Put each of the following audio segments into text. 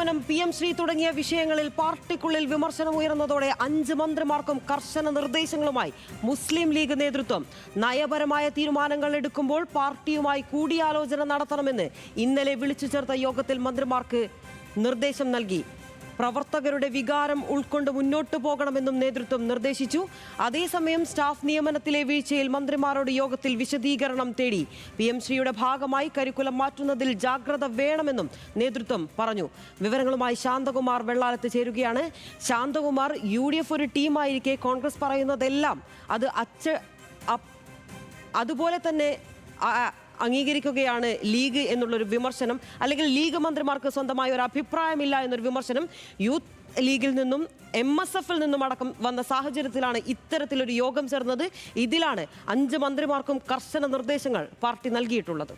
നിയമനം, PM ശ്രീ തുടങ്ങിയ വിഷയങ്ങളിൽ പാർട്ടിക്കുള്ളിൽ വിമർശനം ഉയർന്നതോടെ 5 മന്ത്രിമാർക്കും കർശന നിർദ്ദേശങ്ങളുമായി മുസ്ലിം ലീഗ് നേതൃത്വം. നയപരമായ തീരുമാനങ്ങൾ എടുക്കുമ്പോൾ പാർട്ടിയുമായി കൂടിയാലോചന നടത്തണമെന്ന് ഇന്നലെ വിളിച്ചു ചേർത്ത യോഗത്തിൽ മന്ത്രിമാർക്ക് നിർദ്ദേശം നൽകി. പ്രവർത്തകരുടെ വികാരം ഉൾക്കൊണ്ട് മുന്നോട്ടു പോകണമെന്നും നേതൃത്വം നിർദ്ദേശിച്ചു. അതേസമയം സ്റ്റാഫ് നിയമനത്തിലെ വീഴ്ചയിൽ മന്ത്രിമാരോട് യോഗത്തിൽ വിശദീകരണം തേടി. PM ശ്രീയുടെ ഭാഗമായി കരിക്കുലം മാറ്റുന്നതിൽ ജാഗ്രത വേണമെന്നും നേതൃത്വം പറഞ്ഞു. വിവരങ്ങളുമായി ശാന്തകുമാർ വെള്ളാലത്ത് ചേരുകയാണ്. ശാന്തകുമാർ, UDF ഒരു ടീമായിരിക്കെ കോൺഗ്രസ് പറയുന്നതെല്ലാം അത് അതുപോലെ തന്നെ അംഗീകരിക്കുകയാണ് ലീഗ് എന്നുള്ളൊരു വിമർശനം, അല്ലെങ്കിൽ ലീഗ് മന്ത്രിമാർക്ക് സ്വന്തമായ ഒരു അഭിപ്രായമില്ല എന്നൊരു വിമർശനം യൂത്ത് ലീഗിൽ നിന്നും MSFൽ നിന്നും അടക്കം വന്ന സാഹചര്യത്തിലാണ് ഇത്തരത്തിലൊരു യോഗം ചേർന്നത്. ഇതിലാണ് 5 മന്ത്രിമാർക്കും കർശന നിർദ്ദേശങ്ങൾ പാർട്ടി നൽകിയിട്ടുള്ളത്.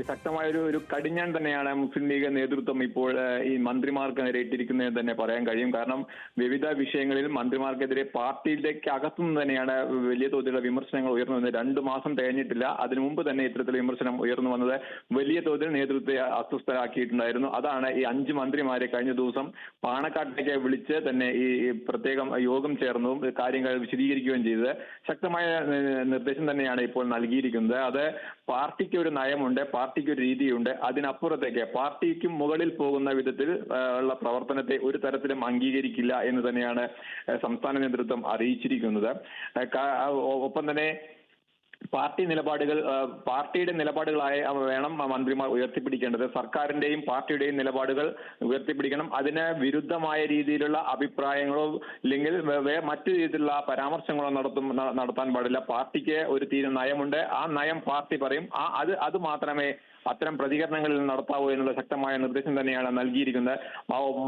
ശക്തമായ ഒരു കടിഞ്ഞാൻ തന്നെയാണ് മുസ്ലിം ലീഗ് നേതൃത്വം ഇപ്പോൾ ഈ മന്ത്രിമാർക്ക് നേരെ ഇട്ടിരിക്കുന്നതെന്ന് തന്നെ പറയാൻ കഴിയും. കാരണം വിവിധ വിഷയങ്ങളിൽ മന്ത്രിമാർക്കെതിരെ പാർട്ടിയിലേക്ക് അകത്തുനിന്ന് തന്നെയാണ് വലിയ തോതിലുള്ള വിമർശനങ്ങൾ ഉയർന്നു വന്നത്. 2 മാസം തികഞ്ഞിട്ടില്ല, അതിനു മുമ്പ് തന്നെ ഇത്തരത്തിലുള്ള വിമർശനം ഉയർന്നു വന്നത് വലിയ തോതിൽ നേതൃത്വത്തെ അസ്വസ്ഥരാക്കിയിട്ടുണ്ടായിരുന്നു. അതാണ് ഈ 5 മന്ത്രിമാരെ കഴിഞ്ഞ ദിവസം പാണക്കാട്ടിലേക്ക് വിളിച്ച് തന്നെ ഈ പ്രത്യേകം യോഗം ചേർന്നതും കാര്യങ്ങൾ വിശദീകരിക്കുകയും ചെയ്തത്. ശക്തമായ നിർദ്ദേശം തന്നെയാണ് ഇപ്പോൾ നൽകിയിരിക്കുന്നത്. അത് പാർട്ടിക്ക് ഒരു നയമുണ്ട്, പാർട്ടിക്ക് ഒരു രീതിയുണ്ട്. അതിനപ്പുറത്തേക്ക് പാർട്ടിക്കും മുകളിൽ പോകുന്ന വിധത്തിൽ ഉള്ള പ്രവർത്തനത്തെ ഒരു തരത്തിലും അംഗീകരിക്കില്ല എന്ന് തന്നെയാണ് സംസ്ഥാന നേതൃത്വം അറിയിച്ചിരിക്കുന്നത്. ഒപ്പം തന്നെ പാർട്ടിയുടെ നിലപാടുകളായി വേണം മന്ത്രിമാർ ഉയർത്തിപ്പിടിക്കേണ്ടത്. സർക്കാരിന്റെയും പാർട്ടിയുടെയും നിലപാടുകൾ ഉയർത്തിപ്പിടിക്കണം. അതിന് വിരുദ്ധമായ രീതിയിലുള്ള അഭിപ്രായങ്ങളോ അല്ലെങ്കിൽ മറ്റു രീതിയിലുള്ള പരാമർശങ്ങളോ നടത്താൻ പാടില്ല. പാർട്ടിക്ക് ഒരു നയമുണ്ട്, ആ നയം പാർട്ടി പറയും, അത് മാത്രമേ അത്തരം പ്രതികരണങ്ങളിൽ നടത്താവൂ എന്നുള്ള ശക്തമായ നിർദ്ദേശം തന്നെയാണ് നൽകിയിരിക്കുന്നത്.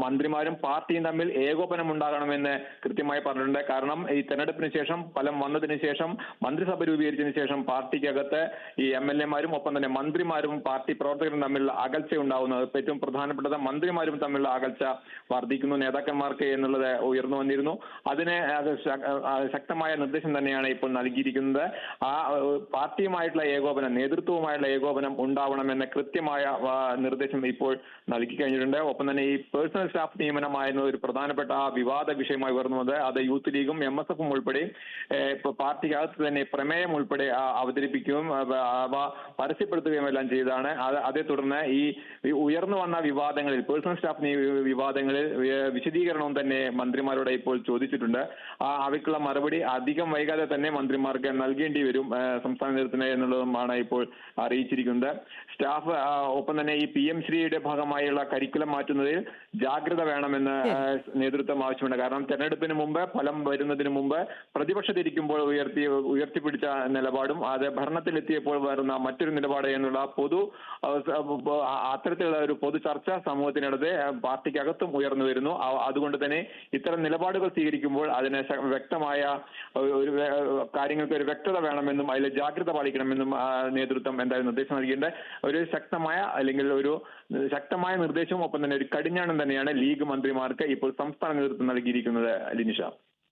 മന്ത്രിമാരും പാർട്ടിയും തമ്മിൽ ഏകോപനം ഉണ്ടാകണമെന്ന് കൃത്യമായി പറഞ്ഞിട്ടുണ്ട്. കാരണം ഈ തെരഞ്ഞെടുപ്പിന് ശേഷം, ഫലം വന്നതിന് ശേഷം, മന്ത്രിസഭ രൂപീകരിച്ചതിന് ശേഷം പാർട്ടിക്കകത്ത് ഈ MLA മാരും ഒപ്പം തന്നെ മന്ത്രിമാരും പാർട്ടി പ്രവർത്തകരും തമ്മിലുള്ള അകൽച്ച ഉണ്ടാവുന്നത് ഏറ്റവും പ്രധാനപ്പെട്ടത്. മന്ത്രിമാരും തമ്മിലുള്ള അകൽച്ച വർദ്ധിക്കുന്നു നേതാക്കന്മാർക്ക് എന്നുള്ളത് ഉയർന്നു വന്നിരുന്നു. അതിന് ശക്തമായ നിർദ്ദേശം തന്നെയാണ് ഇപ്പോൾ നൽകിയിരിക്കുന്നത്. ആ പാർട്ടിയുമായിട്ടുള്ള ഏകോപനം, നേതൃത്വവുമായുള്ള ഏകോപനം ഉണ്ടാവണം എന്ന കൃത്യമായ നിർദ്ദേശം ഇപ്പോൾ നൽകി കഴിഞ്ഞിട്ടുണ്ട്. ഒപ്പം തന്നെ ഈ പേഴ്സണൽ സ്റ്റാഫ് നിയമനമായിരുന്ന ഒരു പ്രധാനപ്പെട്ട വിവാദ വിഷയമായി ഉയർന്നത് അത് യൂത്ത് ലീഗും MSFും ഉൾപ്പെടെ പാർട്ടിക്കകത്ത് തന്നെ പ്രമേയം ഉൾപ്പെടെ അവതരിപ്പിക്കുകയും പരസ്യപ്പെടുത്തുകയും എല്ലാം ചെയ്തതാണ്. അതേ തുടർന്ന് ഈ ഉയർന്നു വന്ന വിവാദങ്ങളിൽ, പേഴ്സണൽ സ്റ്റാഫ് വിവാദങ്ങളിൽ വിശദീകരണവും തന്നെ മന്ത്രിമാരോട് ഇപ്പോൾ ചോദിച്ചിട്ടുണ്ട്. അവയ്ക്കുള്ള മറുപടി അധികം വൈകാതെ തന്നെ മന്ത്രിമാർക്ക് നൽകേണ്ടി വരും സംസ്ഥാന നേതൃത്വത്തിന് എന്നുള്ളതുമാണ് ഇപ്പോൾ അറിയിച്ചിരിക്കുന്നത്. സ്റ്റാഫ് ഒപ്പം തന്നെ ഈ PM ശ്രീയുടെ ഭാഗമായുള്ള കരിക്കുലം മാറ്റുന്നതിൽ ജാഗ്രത വേണമെന്ന് നേതൃത്വം ആവശ്യമുണ്ട്. കാരണം തെരഞ്ഞെടുപ്പിന് മുമ്പ്, ഫലം വരുന്നതിന് മുമ്പ് പ്രതിപക്ഷത്തിരിക്കുമ്പോൾ ഉയർത്തിപ്പിടിച്ച നിലപാടും അത് ഭരണത്തിലെത്തിയപ്പോൾ വരുന്ന മറ്റൊരു നിലപാട് എന്നുള്ള അത്തരത്തിലുള്ള ഒരു പൊതു ചർച്ച സമൂഹത്തിനടുത്ത് പാർട്ടിക്കകത്തും ഉയർന്നു വരുന്നു. അതുകൊണ്ട് തന്നെ ഇത്തരം നിലപാടുകൾ സ്വീകരിക്കുമ്പോൾ അതിന് വ്യക്തമായ ഒരു കാര്യങ്ങൾക്ക് ഒരു വ്യക്തത വേണമെന്നും അതിൽ ജാഗ്രത പാലിക്കണമെന്നും നേതൃത്വം എന്തായാലും നിർദ്ദേശം നൽകിയിട്ടുണ്ട്. ഒരു ശക്തമായ നിർദ്ദേശവും ഒപ്പം തന്നെ ഒരു കടിഞ്ഞാണം തന്നെയാണ് ലീഗ് മന്ത്രിമാർക്ക് ഇപ്പോൾ സംസ്ഥാന നേതൃത്വം നൽകിയിരിക്കുന്നത്. ലിനിഷ.